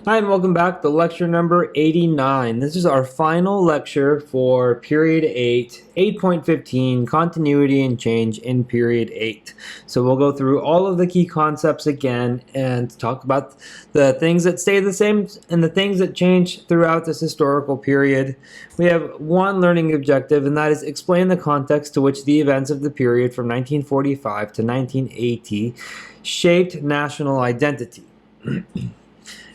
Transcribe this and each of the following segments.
Hi, and welcome back to lecture number 89. This is our final lecture for period 8, 8.15, continuity and change in period 8. So we'll go through all of the key concepts again and talk about the things that stay the same and the things that change throughout this historical period. We have one learning objective, and that is explain the context to which the events of the period from 1945 to 1980 shaped national identity.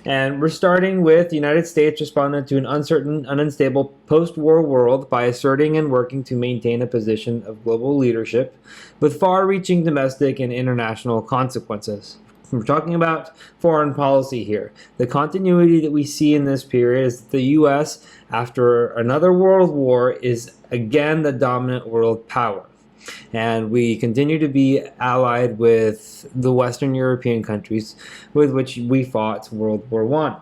And we're starting with the United States responded to an uncertain and unstable post-war world by asserting and working to maintain a position of global leadership with far-reaching domestic and international consequences. We're talking about foreign policy here. The continuity that we see in this period is that the U.S., after another world war, is again the dominant world power. And we continue to be allied with the Western European countries with which we fought World War I.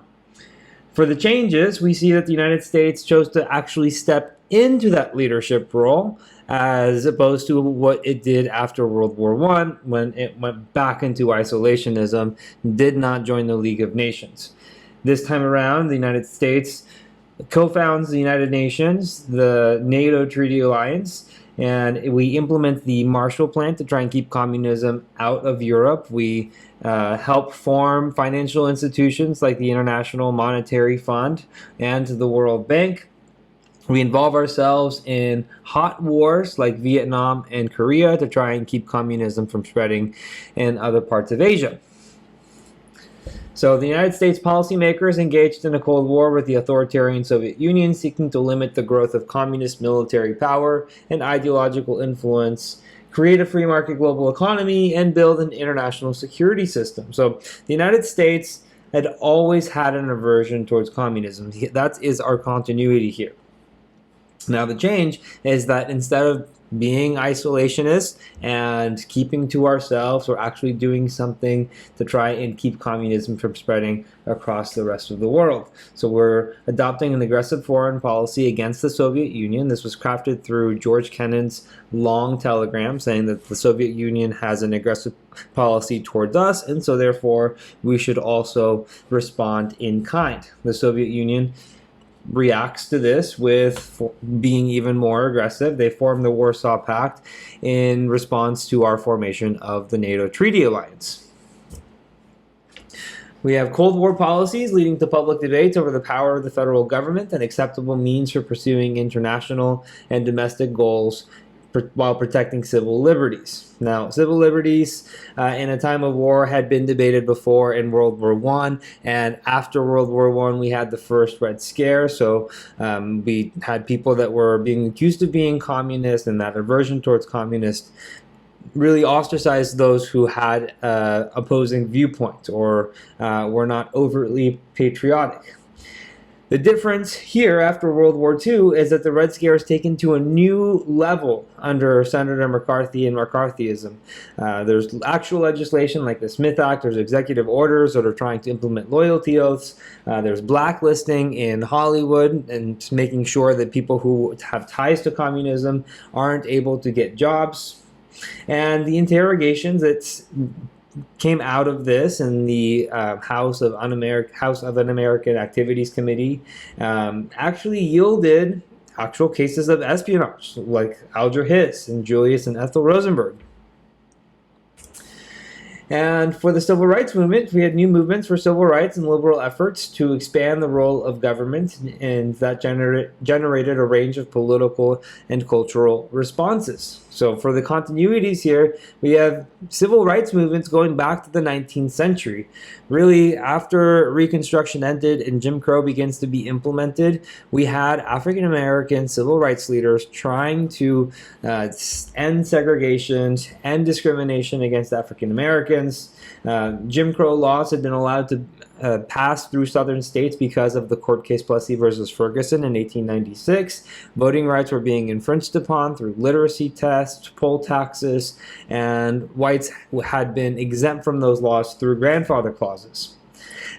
For the changes, we see that the United States chose to actually step into that leadership role as opposed to what it did after World War I when it went back into isolationism, did not join the League of Nations. This time around, the United States co-founds the United Nations, the NATO Treaty Alliance, and we implement the Marshall Plan to try and keep communism out of Europe. We help form financial institutions like the International Monetary Fund and the World Bank. We involve ourselves in hot wars like Vietnam and Korea to try and keep communism from spreading in other parts of Asia. So the United States policymakers engaged in a Cold War with the authoritarian Soviet Union, seeking to limit the growth of communist military power and ideological influence, create a free market global economy, and build an international security system. So the United States had always had an aversion towards communism. That is our continuity here. Now the change is that instead of being isolationists and keeping to ourselves, we're actually doing something to try and keep communism from spreading across the rest of the world. So we're adopting an aggressive foreign policy against the Soviet Union. This was crafted through George Kennan's long telegram saying that the Soviet Union has an aggressive policy towards us, and so therefore we should also respond in kind. The Soviet Union reacts to this with being even more aggressive. They form the Warsaw Pact in response to our formation of the NATO Treaty Alliance. We have Cold War policies leading to public debates over the power of the federal government and acceptable means for pursuing international and domestic goals while protecting civil liberties. Now, civil liberties in a time of war had been debated before in World War I, and after World War I, we had the first Red Scare, so we had people that were being accused of being communist, and that aversion towards communist really ostracized those who had opposing viewpoints or were not overtly patriotic. The difference here after World War II is that the Red Scare is taken to a new level under Senator McCarthy and McCarthyism. There's actual legislation like the Smith Act, there's executive orders that are trying to implement loyalty oaths, there's blacklisting in Hollywood and making sure that people who have ties to communism aren't able to get jobs. And the interrogations that came out of this in the House of Un-American Activities Committee actually yielded actual cases of espionage, like Alger Hiss and Julius and Ethel Rosenberg. And for the civil rights movement, we had new movements for civil rights and liberal efforts to expand the role of government, and that generated a range of political and cultural responses. So for the continuities here, we have civil rights movements going back to the 19th century. Really, after Reconstruction ended and Jim Crow begins to be implemented, we had African American civil rights leaders trying to end segregation, end discrimination against African Americans. Jim Crow laws had been allowed to pass through southern states because of the court case Plessy versus Ferguson in 1896. Voting rights were being infringed upon through literacy tests, poll taxes, and whites had been exempt from those laws through grandfather clauses.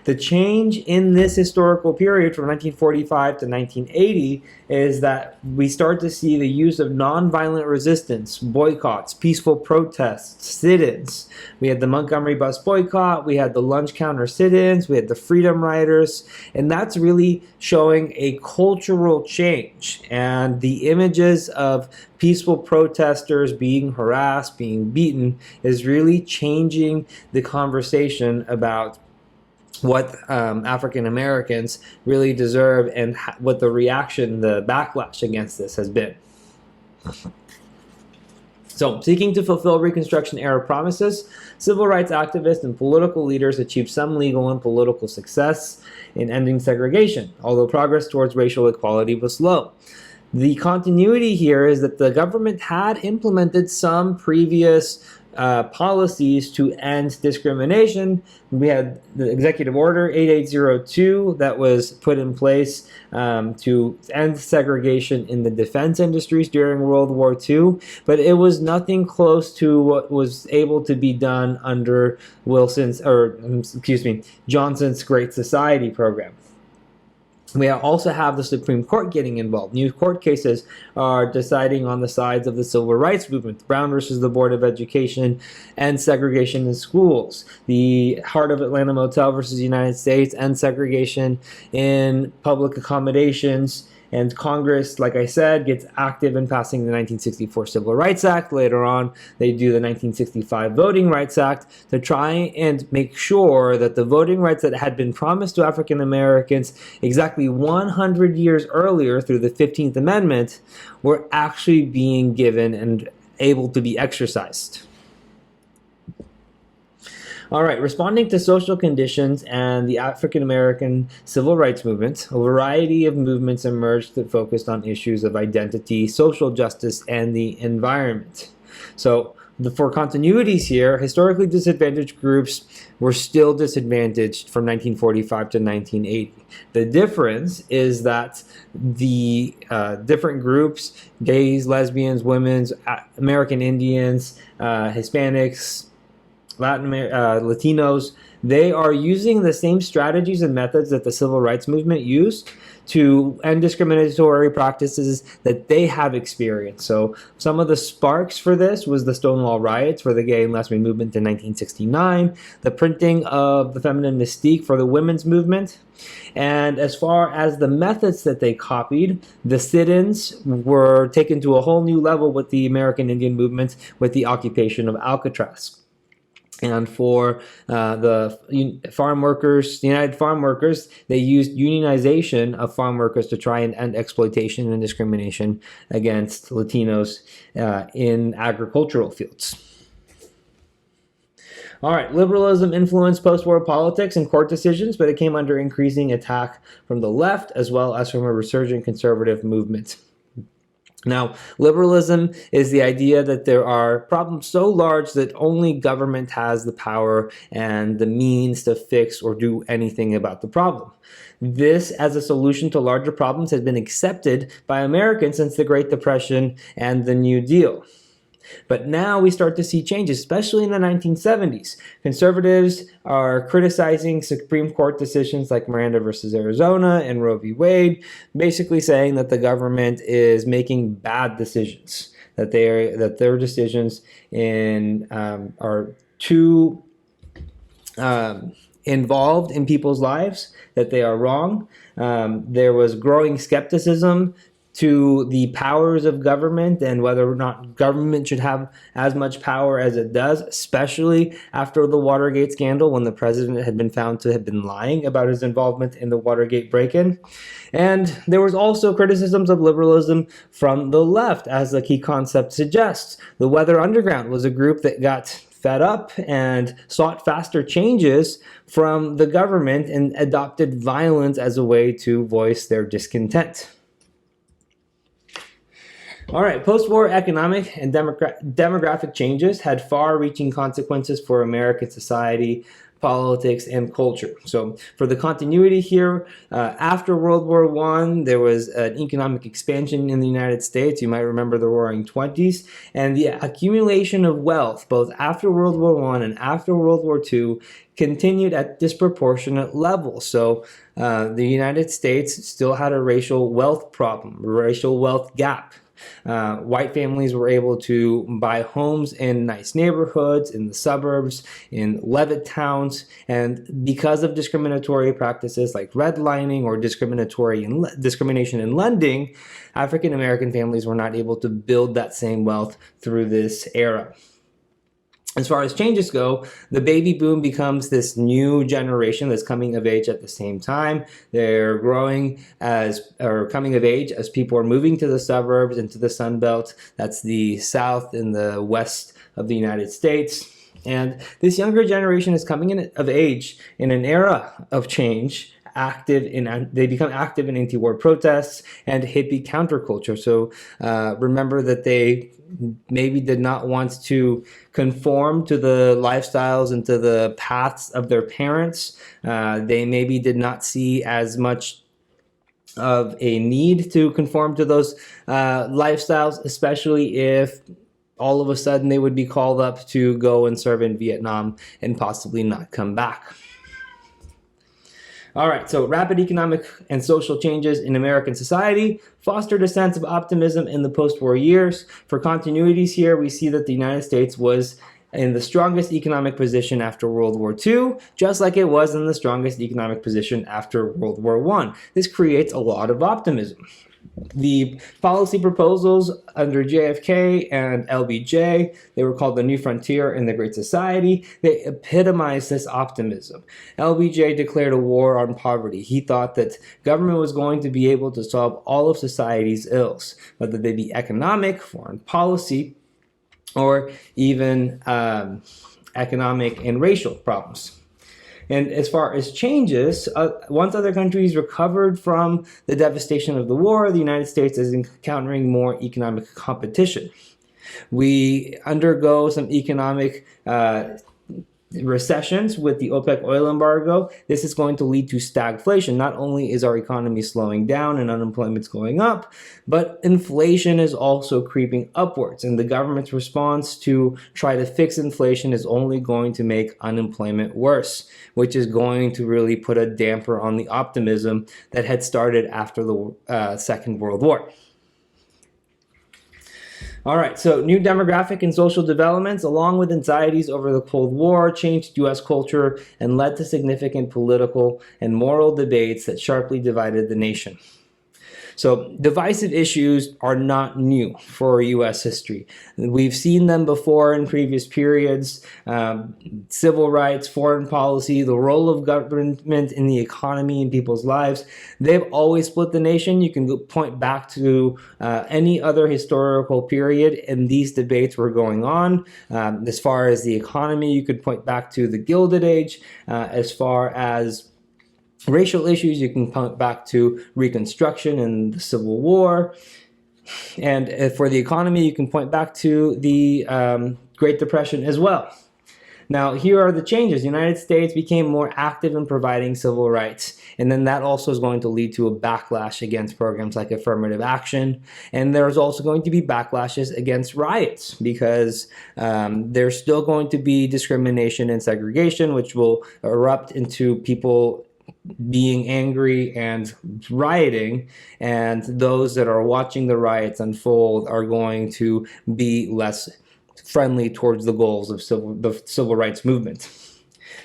The change in this historical period from 1945 to 1980 is that we start to see the use of nonviolent resistance, boycotts, peaceful protests, sit-ins. We had the Montgomery bus boycott, we had the lunch counter sit-ins, we had the Freedom Riders, and that's really showing a cultural change. And the images of peaceful protesters being harassed, being beaten, is really changing the conversation about what African Americans really deserve and what the reaction, the backlash against this has been. So, seeking to fulfill Reconstruction-era promises, civil rights activists and political leaders achieved some legal and political success in ending segregation, although progress towards racial equality was slow. The continuity here is that the government had implemented some previous policies to end discrimination. We had the Executive Order 8802 that was put in place to end segregation in the defense industries during World War II, but it was nothing close to what was able to be done under Johnson's Great Society program. We also have the Supreme Court getting involved. New court cases are deciding on the sides of the civil rights movement, Brown versus the Board of Education, and segregation in schools. The Heart of Atlanta Motel versus the United States, and segregation in public accommodations. And Congress, like I said, gets active in passing the 1964 Civil Rights Act. Later on, they do the 1965 Voting Rights Act to try and make sure that the voting rights that had been promised to African Americans exactly 100 years earlier through the 15th Amendment were actually being given and able to be exercised. All right, responding to social conditions and the African American civil rights movement, a variety of movements emerged that focused on issues of identity, social justice, and the environment. So, for continuities here, historically disadvantaged groups were still disadvantaged from 1945 to 1980. The difference is that the different groups, gays, lesbians, women, American Indians, Hispanics, Latinos, they are using the same strategies and methods that the civil rights movement used to end discriminatory practices that they have experienced. So some of the sparks for this was the Stonewall riots for the gay and lesbian movement in 1969, the printing of the feminine mystique for the women's movement. And as far as the methods that they copied, the sit-ins were taken to a whole new level with the American Indian movement with the occupation of Alcatraz. And for the farm workers, the United Farm Workers, they used unionization of farm workers to try and end exploitation and discrimination against Latinos in agricultural fields. All right, liberalism influenced post-war politics and court decisions, but it came under increasing attack from the left as well as from a resurgent conservative movement. Now, liberalism is the idea that there are problems so large that only government has the power and the means to fix or do anything about the problem. This, as a solution to larger problems, has been accepted by Americans since the Great Depression and the New Deal. But now we start to see changes, especially in the 1970s. Conservatives are criticizing Supreme Court decisions like Miranda versus Arizona and Roe v. Wade, basically saying that the government is making bad decisions, that their decisions are too involved in people's lives, that they are wrong. There was growing skepticism to the powers of government and whether or not government should have as much power as it does, especially after the Watergate scandal when the president had been found to have been lying about his involvement in the Watergate break-in. And there was also criticisms of liberalism from the left, as the key concept suggests. The Weather Underground was a group that got fed up and sought faster changes from the government and adopted violence as a way to voice their discontent. All right, post-war economic and demographic changes had far-reaching consequences for American society, politics, and culture. So for the continuity here, after World War I, there was an economic expansion in the United States. You might remember the Roaring Twenties, and the accumulation of wealth, both after World War I and after World War II, continued at disproportionate levels. So the United States still had a racial wealth problem, racial wealth gap. White families were able to buy homes in nice neighborhoods, in the suburbs, in Levitt towns, and because of discriminatory practices like redlining or discrimination in lending, African American families were not able to build that same wealth through this era. As far as changes go, the baby boom becomes this new generation that's coming of age at the same time. They're growing or coming of age as people are moving to the suburbs and to the Sun Belt. That's the South and the West of the United States. And this younger generation is coming of age in an era of change. They become active in anti-war protests and hippie counterculture. So remember that they maybe did not want to conform to the lifestyles and to the paths of their parents. They maybe did not see as much of a need to conform to those lifestyles, especially if all of a sudden they would be called up to go and serve in Vietnam and possibly not come back. All right, so rapid economic and social changes in American society fostered a sense of optimism in the post-war years. For continuities here, we see that the United States was in the strongest economic position after World War II, just like it was in the strongest economic position after World War I. This creates a lot of optimism. The policy proposals under JFK and LBJ, they were called the New Frontier and the Great Society. They epitomized this optimism. LBJ declared a war on poverty. He thought that government was going to be able to solve all of society's ills, whether they be economic, foreign policy, or even economic and racial problems. And as far as changes, once other countries recovered from the devastation of the war, the United States is encountering more economic competition. We undergo some economic recessions with the OPEC oil embargo. This is going to lead to stagflation. Not only is our economy slowing down and unemployment's going up, but inflation is also creeping upwards. And the government's response to try to fix inflation is only going to make unemployment worse, which is going to really put a damper on the optimism that had started after the Second World War. All right, so new demographic and social developments, along with anxieties over the Cold War, changed U.S. culture and led to significant political and moral debates that sharply divided the nation. So divisive issues are not new for U.S. history. We've seen them before in previous periods. Civil rights, foreign policy, the role of government in the economy and people's lives, they've always split the nation. You can point back to any other historical period and these debates were going on. As far as the economy, you could point back to the Gilded Age. As far as racial issues, you can point back to Reconstruction and the Civil War. And for the economy, you can point back to the Great Depression as well. Now, here are the changes. The United States became more active in providing civil rights. And then that also is going to lead to a backlash against programs like affirmative action. And there's also going to be backlashes against riots because there's still going to be discrimination and segregation, which will erupt into people being angry and rioting, and those that are watching the riots unfold are going to be less friendly towards the goals of the civil rights movement.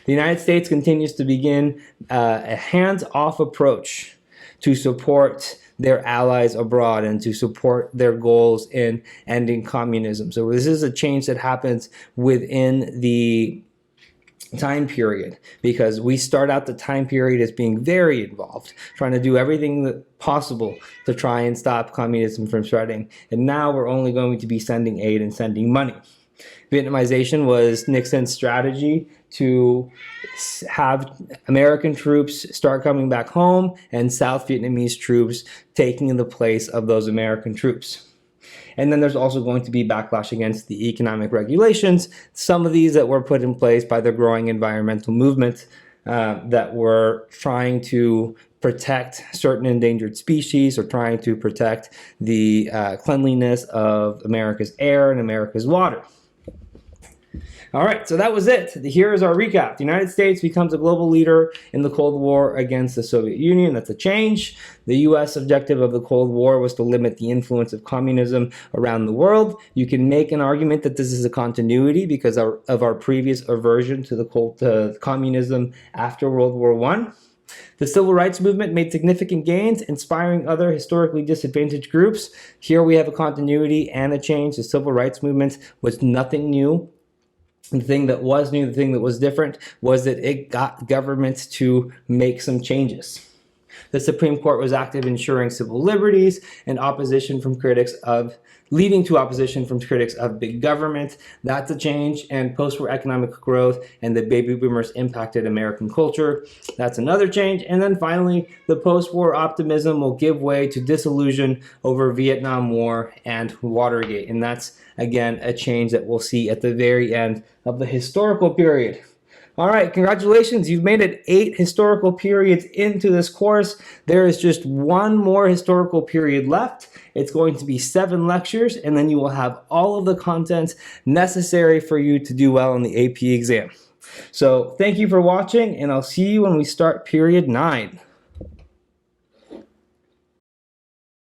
The United States continues to begin a hands-off approach to support their allies abroad and to support their goals in ending communism. So this is a change that happens within the time period, because we start out the time period as being very involved, trying to do everything possible to try and stop communism from spreading. And now we're only going to be sending aid and sending money. Vietnamization was Nixon's strategy to have American troops start coming back home and South Vietnamese troops taking the place of those American troops. And then there's also going to be backlash against the economic regulations, some of these that were put in place by the growing environmental movement that were trying to protect certain endangered species or trying to protect the cleanliness of America's air and America's water. All right, so that was it. Here is our recap. The United States becomes a global leader in the Cold War against the Soviet Union. That's a change. The U.S. objective of the Cold War was to limit the influence of communism around the world. You can make an argument that this is a continuity because of our previous aversion to communism after World War I. The Civil Rights Movement made significant gains, inspiring other historically disadvantaged groups. Here we have a continuity and a change. The Civil Rights Movement was nothing new. The thing that was new, the thing that was different, was that it got governments to make some changes. The Supreme Court was active in ensuring civil liberties and leading to opposition from critics of big government. That's a change. And post-war economic growth and the baby boomers impacted American culture. That's another change. And then finally, the post-war optimism will give way to disillusion over Vietnam War and Watergate. And that's, again, a change that we'll see at the very end of the historical period. All right, congratulations. You've made it 8 historical periods into this course. There is just one more historical period left. It's going to be 7 lectures, and then you will have all of the content necessary for you to do well in the AP exam. So thank you for watching, and I'll see you when we start period 9.